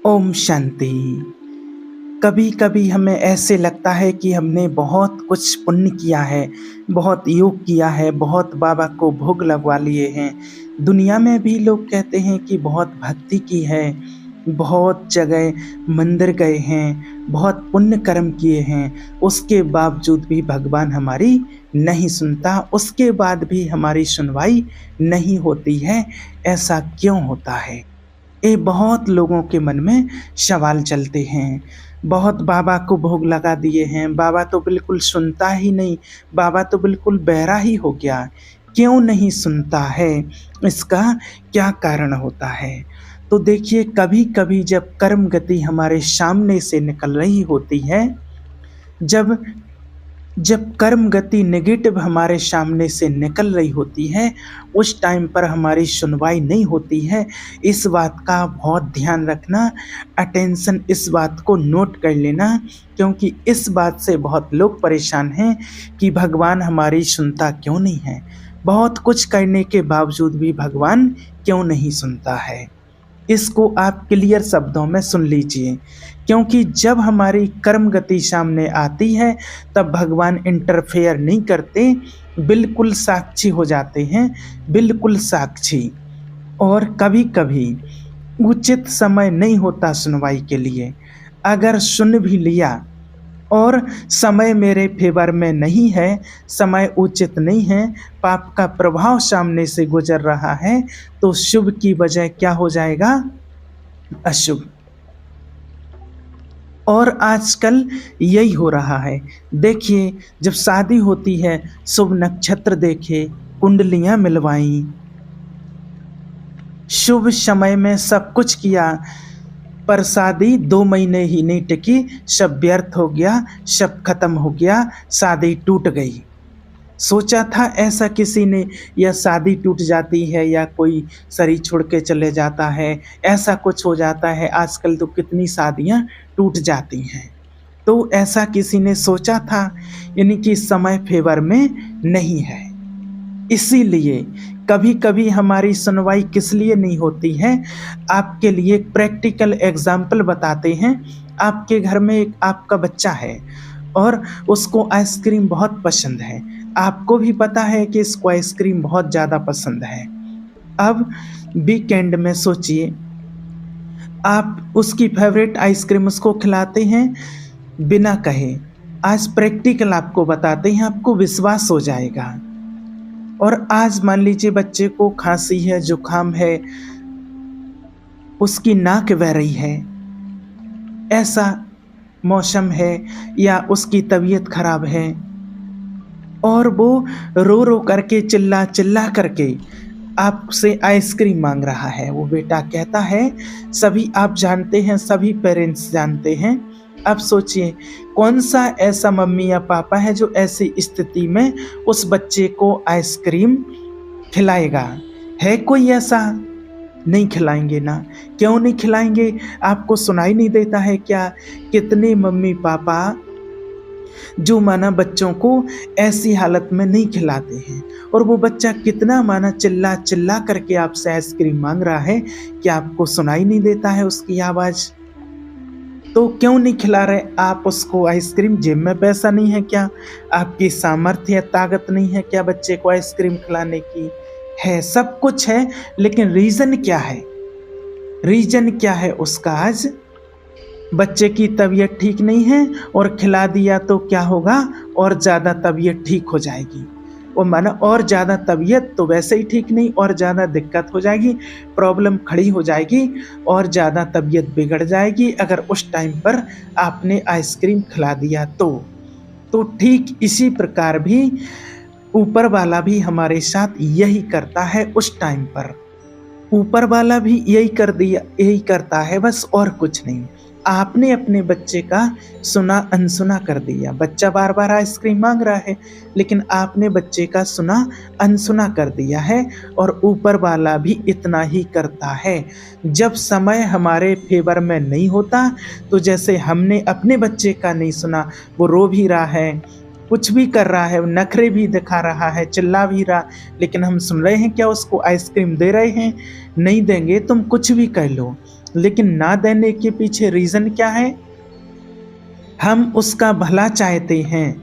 ओम शांति। कभी कभी हमें ऐसे लगता है कि हमने बहुत कुछ पुण्य किया है, बहुत योग किया है, बहुत बाबा को भोग लगवा लिए हैं। दुनिया में भी लोग कहते हैं कि बहुत भक्ति की है, बहुत जगह मंदिर गए हैं, बहुत पुण्य कर्म किए हैं। उसके बावजूद भी भगवान हमारी नहीं सुनता, उसके बाद भी हमारी सुनवाई नहीं होती है। ऐसा क्यों होता है? ये बहुत लोगों के मन में सवाल चलते हैं। बहुत बाबा को भोग लगा दिए हैं, बाबा तो बिल्कुल सुनता ही नहीं, बाबा तो बिल्कुल बहरा ही हो गया। क्यों नहीं सुनता है? इसका क्या कारण होता है? तो देखिए, कभी कभी जब कर्म गति हमारे सामने से निकल रही होती है, जब जब कर्म गति नेगेटिव हमारे सामने से निकल रही होती है, उस टाइम पर हमारी सुनवाई नहीं होती है। इस बात का बहुत ध्यान रखना, अटेंशन, इस बात को नोट कर लेना, क्योंकि इस बात से बहुत लोग परेशान हैं कि भगवान हमारी सुनता क्यों नहीं है। बहुत कुछ करने के बावजूद भी भगवान क्यों नहीं सुनता है? इसको आप क्लियर शब्दों में सुन लीजिए, क्योंकि जब हमारी कर्म गति सामने आती है तब भगवान इंटरफेयर नहीं करते, बिल्कुल साक्षी हो जाते हैं, बिल्कुल साक्षी। और कभी कभी उचित समय नहीं होता सुनवाई के लिए। अगर सुन भी लिया और समय मेरे फेवर में नहीं है, समय उचित नहीं है, पाप का प्रभाव सामने से गुजर रहा है, तो शुभ की बजाय क्या हो जाएगा? अशुभ। और आजकल यही हो रहा है। देखिए, जब शादी होती है, शुभ नक्षत्र देखे, कुंडलियां मिलवाई, शुभ समय में सब कुछ किया, पर शादी 2 महीने ही नहीं टिकी, सब व्यर्थ हो गया, सब खत्म हो गया, शादी टूट गई। सोचा था ऐसा किसी ने, या शादी टूट जाती है या कोई शरीर छोड़ के चले जाता है, ऐसा कुछ हो जाता है। आजकल तो कितनी शादियां टूट जाती हैं। तो ऐसा किसी ने सोचा था? यानी कि समय फेवर में नहीं है। इसीलिए कभी कभी हमारी सुनवाई किस लिए नहीं होती है। आपके लिए एक प्रैक्टिकल एग्जाम्पल बताते हैं। आपके घर में एक आपका बच्चा है और उसको आइसक्रीम बहुत पसंद है। आपको भी पता है कि इसको आइसक्रीम बहुत ज़्यादा पसंद है। अब वीकेंड में सोचिए, आप उसकी फेवरेट आइसक्रीम उसको खिलाते हैं बिना कहे। आज प्रैक्टिकल आपको बताते हैं, आपको विश्वास हो जाएगा। और आज मान लीजिए बच्चे को खांसी है, जुकाम है, उसकी नाक बह रही है, ऐसा मौसम है, या उसकी तबीयत खराब है, और वो रो रो करके, चिल्ला चिल्ला करके आपसे आइसक्रीम मांग रहा है। वो बेटा कहता है, सभी आप जानते हैं, सभी पेरेंट्स जानते हैं। अब सोचिए, कौन सा ऐसा मम्मी या पापा है जो ऐसी स्थिति में उस बच्चे को आइसक्रीम खिलाएगा? है कोई ऐसा? नहीं खिलाएंगे ना। क्यों नहीं खिलाएंगे? आपको सुनाई नहीं देता है क्या? कितने मम्मी पापा जो माना बच्चों को ऐसी हालत में नहीं खिलाते हैं, और वो बच्चा कितना माना चिल्ला चिल्ला करके आपसे आइसक्रीम मांग रहा है, क्या आपको सुनाई नहीं देता है उसकी आवाज़? तो क्यों नहीं खिला रहे आप उसको आइसक्रीम? जेब में पैसा नहीं है क्या? आपकी सामर्थ्य या ताकत नहीं है क्या बच्चे को आइसक्रीम खिलाने की? है, सब कुछ है, लेकिन रीज़न क्या है? रीज़न क्या है उसका? आज बच्चे की तबीयत ठीक नहीं है और खिला दिया तो क्या होगा? और ज़्यादा तबीयत ठीक हो जाएगी। वो माना और ज़्यादा तबीयत तो वैसे ही ठीक नहीं, और ज़्यादा दिक्कत हो जाएगी, प्रॉब्लम खड़ी हो जाएगी, और ज़्यादा तबीयत बिगड़ जाएगी अगर उस टाइम पर आपने आइसक्रीम खिला दिया तो ठीक इसी प्रकार भी ऊपर वाला भी हमारे साथ यही करता है। उस टाइम पर ऊपर वाला भी यही करता है, बस और कुछ नहीं। आपने अपने बच्चे का सुना अनसुना कर दिया। बच्चा बार बार आइसक्रीम मांग रहा है, लेकिन आपने बच्चे का सुना अनसुना कर दिया है, और ऊपर वाला भी इतना ही करता है। जब समय हमारे फेवर में नहीं होता, तो जैसे हमने अपने बच्चे का नहीं सुना, वो रो भी रहा है, कुछ भी कर रहा है, नखरे भी दिखा रहा है, चिल्ला भी रहा, लेकिन हम सुन रहे हैं क्या? उसको आइसक्रीम दे रहे हैं? नहीं देंगे। तुम कुछ भी कर लो, लेकिन ना देने के पीछे रीज़न क्या है? हम उसका भला चाहते हैं।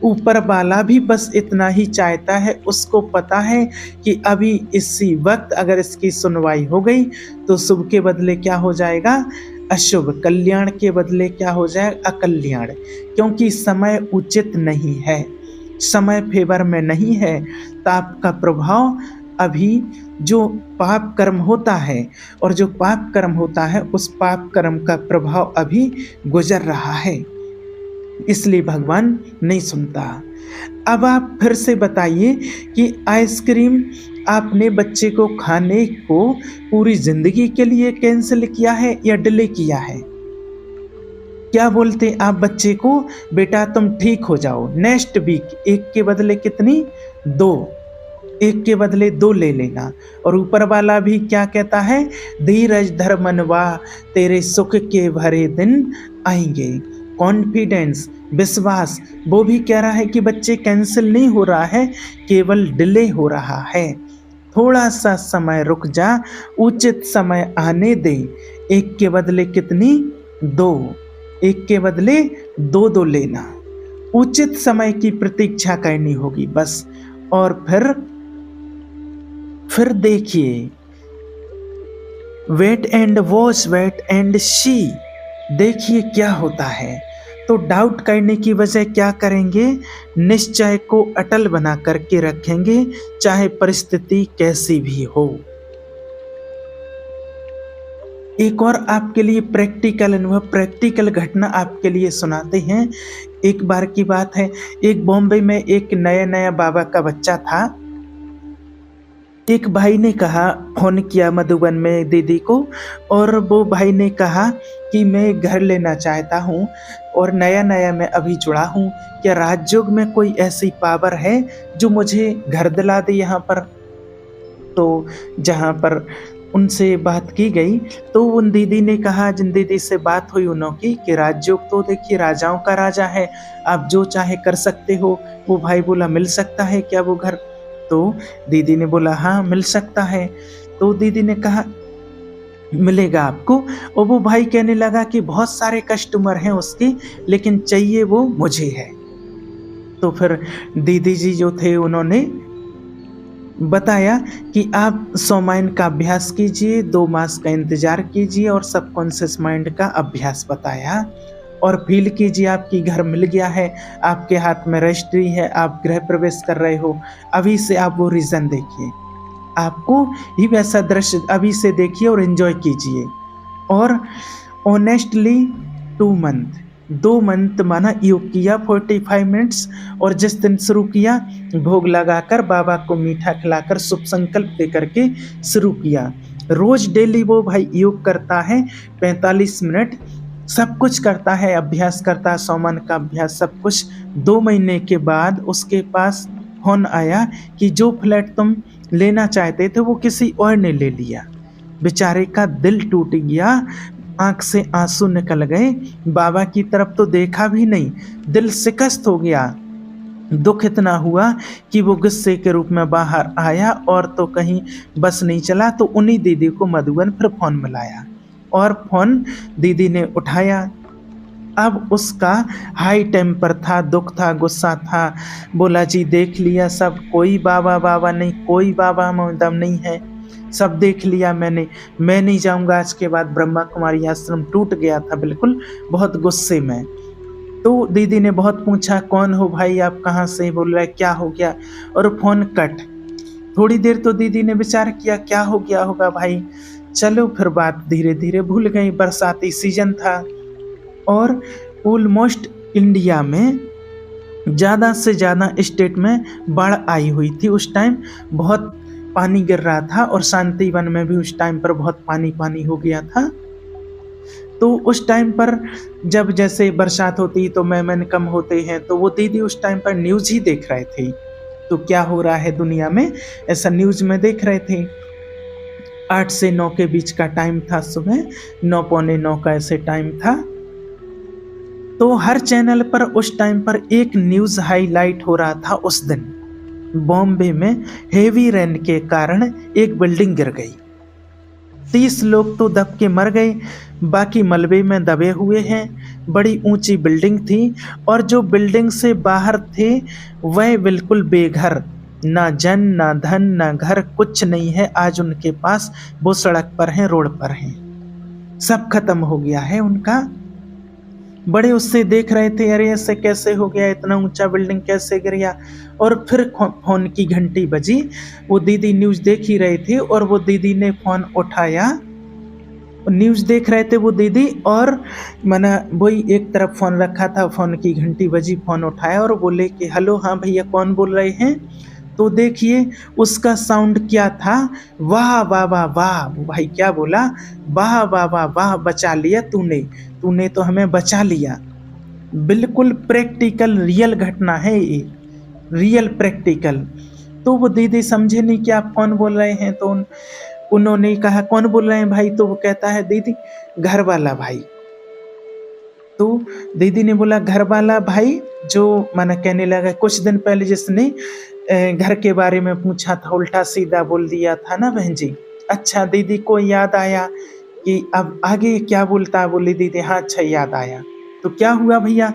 ऊपर वाला भी बस इतना ही चाहता है, उसको पता है कि अभी इसी वक्त अगर इसकी सुनवाई हो गई तो शुभ के बदले क्या हो जाएगा? अशुभ। कल्याण के बदले क्या हो जाए? अकल्याण। क्योंकि समय उचित नहीं है, समय फेवर में नहीं है, ताप का प्रभाव अभी जो पाप कर्म होता है और जो पाप कर्म होता है उस पाप कर्म का प्रभाव अभी गुजर रहा है, इसलिए भगवान नहीं सुनता। अब आप फिर से बताइए कि आइसक्रीम आपने बच्चे को खाने को पूरी जिंदगी के लिए कैंसिल किया है या डिले किया है? क्या बोलते आप बच्चे को? बेटा तुम ठीक हो जाओ, नेक्स्ट वीक एक के बदले कितनी? दो, एक के बदले दो ले लेना। और ऊपर वाला भी क्या कहता है? धीरज धर मनवा, तेरे सुख के भरे दिन आएंगे। कॉन्फिडेंस, विश्वास, वो भी कह रहा है कि बच्चे कैंसिल नहीं हो रहा है, केवल डिले हो रहा है। थोड़ा सा समय रुक जा, उचित समय आने दे। एक के बदले कितनी? दो, एक के बदले दो दो लेना। उचित समय की प्रतीक्षा करनी होगी बस। और फिर देखिए, wait and watch, wait and see, देखिए क्या होता है। तो डाउट करने की वजह क्या करेंगे? निश्चय को अटल बना करके रखेंगे, चाहे परिस्थिति कैसी भी हो। एक और आपके लिए प्रैक्टिकल अनुभव, प्रैक्टिकल घटना आपके लिए सुनाते हैं। एक बार की बात है, एक बॉम्बे में एक नया नया बाबा का बच्चा था। एक भाई ने कहा, फोन किया मधुबन में दीदी को, और वो भाई ने कहा कि मैं घर लेना चाहता हूँ और नया नया मैं अभी जुड़ा हूँ, क्या राजयोग में कोई ऐसी पावर है जो मुझे घर दिला दे यहाँ पर? तो जहाँ पर उनसे बात की गई तो उन दीदी ने कहा, जिन दीदी से बात हुई उन्हों की, कि राजयोग तो देखिए राजाओं का राजा है, आप जो चाहे कर सकते हो। वो भाई बोला, मिल सकता है क्या वो घर? तो दीदी ने बोला, हाँ मिल सकता है। तो दीदी ने कहा, मिलेगा आपको। और वो भाई कहने लगा कि बहुत सारे कस्टमर हैं उसके, लेकिन चाहिए वो मुझे है। तो फिर दीदी जी जो थे उन्होंने बताया कि आप सोमाइन का अभ्यास कीजिए, 2 मास का इंतजार कीजिए और सबकॉन्शियस माइंड का अभ्यास बताया। और फील कीजिए आपकी घर मिल गया है, आपके हाथ में रजिस्ट्री है, आप गृह प्रवेश कर रहे हो। अभी से आप वो रीज़न देखिए, आपको ही वैसा दृश्य अभी से देखिए और एंजॉय कीजिए। और ऑनेस्टली 2 मंथ, 2 मंथ माना योग किया 45 मिनट्स। और जिस दिन शुरू किया, भोग लगाकर बाबा को मीठा खिलाकर शुभ संकल्प दे करके शुरू किया। रोज डेली वो भाई योग करता है 45 मिनट, सब कुछ करता है, अभ्यास करता है, सोमन का अभ्यास, सब कुछ। 2 महीने के बाद उसके पास फोन आया कि जो फ्लैट तुम लेना चाहते थे वो किसी और ने ले लिया। बेचारे का दिल टूट गया, आंख से आंसू निकल गए, बाबा की तरफ तो देखा भी नहीं, दिल शिकस्त हो गया। दुख इतना हुआ कि वो गुस्से के रूप में बाहर आया और तो कहीं बस नहीं चला। तो उन्हीं दीदी को मधुबन फिर फोन मिलाया और फोन दीदी ने उठाया। अब उसका हाई टेम्पर था, दुख था, गुस्सा था। बोला, जी देख लिया सब, कोई बाबा बाबा नहीं, कोई बाबा दम नहीं है, सब देख लिया मैंने, मैं नहीं जाऊंगा आज के बाद। ब्रह्मा कुमारी आश्रम टूट गया था बिल्कुल, बहुत गुस्से में। तो दीदी ने बहुत पूछा, कौन हो भाई आप, कहाँ से? बोल रहा है, क्या हो गया? और फोन कट। थोड़ी देर तो दीदी ने विचार किया, क्या हो गया होगा भाई, चलो फिर बात धीरे धीरे भूल गई। बरसाती सीजन था और ऑलमोस्ट इंडिया में ज़्यादा से ज़्यादा स्टेट में बाढ़ आई हुई थी उस टाइम, बहुत पानी गिर रहा था। और शांतिवन में भी उस टाइम पर बहुत पानी पानी हो गया था। तो उस टाइम पर जब जैसे बरसात होती तो मेहमान कम होते हैं, तो वो दीदी उस टाइम पर न्यूज़ ही देख रहे थे, तो क्या हो रहा है दुनिया में ऐसा न्यूज़ में देख रहे थे। 8 से 9 के बीच का टाइम था, सुबह 9 पौने 9 का ऐसे टाइम था। तो हर चैनल पर उस टाइम पर एक न्यूज़ हाईलाइट हो रहा था उस दिन, बॉम्बे में हेवी रेन के कारण एक बिल्डिंग गिर गई। 30 लोग तो दब के मर गए, बाकी मलबे में दबे हुए हैं। बड़ी ऊंची बिल्डिंग थी और जो बिल्डिंग से बाहर थे वह बिल्कुल बेघर, ना जन ना धन ना घर, कुछ नहीं है आज उनके पास। वो सड़क पर हैं, रोड पर हैं, सब खत्म हो गया है उनका। बड़े उससे देख रहे थे, अरे ऐसे कैसे हो गया, इतना ऊंचा बिल्डिंग कैसे गिर गया। और फिर फोन की घंटी बजी। वो दीदी न्यूज़ देख ही रहे थे और वो दीदी ने फोन उठाया। न्यूज़ देख रहे थे वो दीदी, और मना वही एक तरफ फोन रखा था, फोन की घंटी बजी, फोन उठाया और बोले कि हेलो, हाँ भैया कौन बोल रहे हैं। तो देखिए उसका साउंड क्या था, वाह वाह वाह वाह। भाई क्या बोला, वाह वाह वाह वाह, बचा लिया तूने, तूने तो हमें बचा लिया। बिल्कुल प्रैक्टिकल रियल घटना है ये, रियल प्रैक्टिकल। तो वो दीदी समझे नहीं कि आप कौन बोल रहे हैं। तो उन्होंने कहा कौन बोल रहे हैं भाई। तो वो कहता है दीदी घर वाला भाई। तो दीदी ने बोला घर वाला भाई, जो माना कहने लगा कुछ दिन पहले जिसने घर के बारे में पूछा था, उल्टा सीधा बोल दिया था ना बहन जी। अच्छा, दीदी को याद आया कि अब आगे क्या बोलता है। बोली दीदी हाँ अच्छा याद आया। तो क्या हुआ भैया।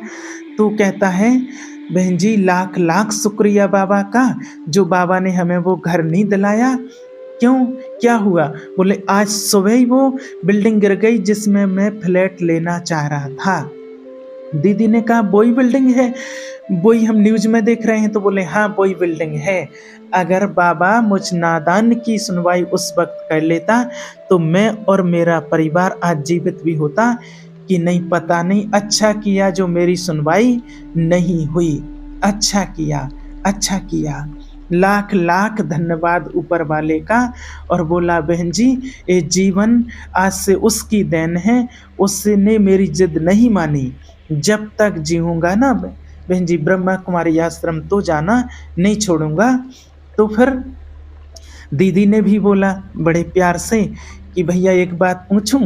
तो कहता है बहन जी लाख लाख शुक्रिया बाबा का, जो बाबा ने हमें वो घर नहीं दिलाया। क्यों, क्या हुआ। बोले आज सुबह ही वो बिल्डिंग गिर गई जिसमें मैं फ्लैट लेना चाह रहा था। दीदी ने कहा वही बिल्डिंग है, वही हम न्यूज में देख रहे हैं। तो बोले हाँ वही बिल्डिंग है। अगर बाबा मुझ नादान की सुनवाई उस वक्त कर लेता तो मैं और मेरा परिवार आज जीवित भी होता कि नहीं पता नहीं। अच्छा किया जो मेरी सुनवाई नहीं हुई, अच्छा किया, अच्छा किया। लाख लाख धन्यवाद ऊपर वाले का। और बोला बहन जी ये जीवन आज से उसकी देन है, उसने मेरी जिद नहीं मानी। जब तक जीऊँगा ना बहन जी ब्रह्मा कुमारी आश्रम तो जाना नहीं छोड़ूंगा। तो फिर दीदी ने भी बोला बड़े प्यार से कि भैया एक बात पूछूं।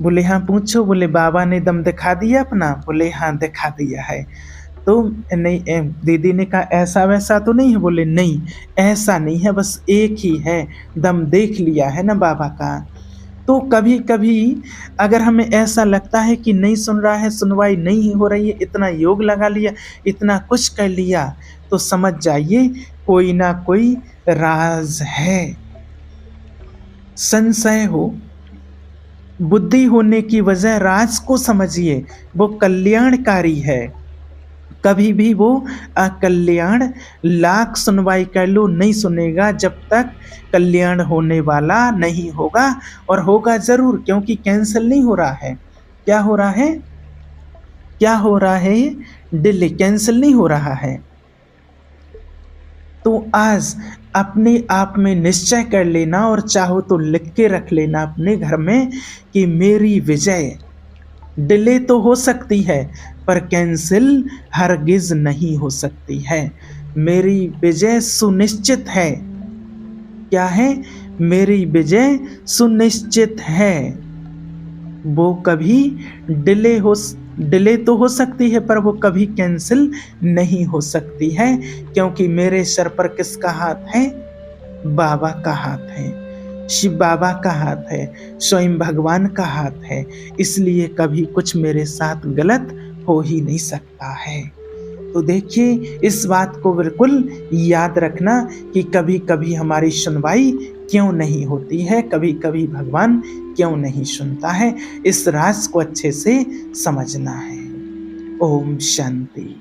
बोले हाँ पूछो। बोले बाबा ने दम दिखा दिया अपना। बोले हाँ दिखा दिया है। तो नहीं, दीदी ने कहा ऐसा वैसा तो नहीं है। बोले नहीं ऐसा नहीं है, बस एक ही है, दम देख लिया है ना बाबा का। तो कभी कभी अगर हमें ऐसा लगता है कि नहीं सुन रहा है, सुनवाई नहीं हो रही है, इतना योग लगा लिया, इतना कुछ कर लिया, तो समझ जाइए कोई ना कोई राज है। संशय हो, बुद्धि होने की वजह राज को समझिए, वो कल्याणकारी है। कभी भी वो अकल्याण लाख सुनवाई कर लो नहीं सुनेगा जब तक कल्याण होने वाला नहीं होगा। और होगा जरूर, क्योंकि कैंसिल नहीं हो रहा है। क्या हो रहा है, क्या हो रहा है, डिले, कैंसिल नहीं हो रहा है। तो आज अपने आप में निश्चय कर लेना और चाहो तो लिख के रख लेना अपने घर में कि मेरी विजय डिले तो हो सकती है पर कैंसिल हरगिज नहीं हो सकती है। मेरी विजय सुनिश्चित है। क्या है, मेरी विजय सुनिश्चित है। वो कभी डिले तो हो सकती है पर वो कभी कैंसिल नहीं हो सकती है, क्योंकि मेरे सर पर किसका हाथ है, बाबा का हाथ है, शिव बाबा का हाथ है, स्वयं भगवान का हाथ है। इसलिए कभी कुछ मेरे साथ गलत हो ही नहीं सकता है। तो देखिए इस बात को बिल्कुल याद रखना कि कभी कभी हमारी सुनवाई क्यों नहीं होती है, कभी कभी भगवान क्यों नहीं सुनता है। इस राज को अच्छे से समझना है। ओम शांति।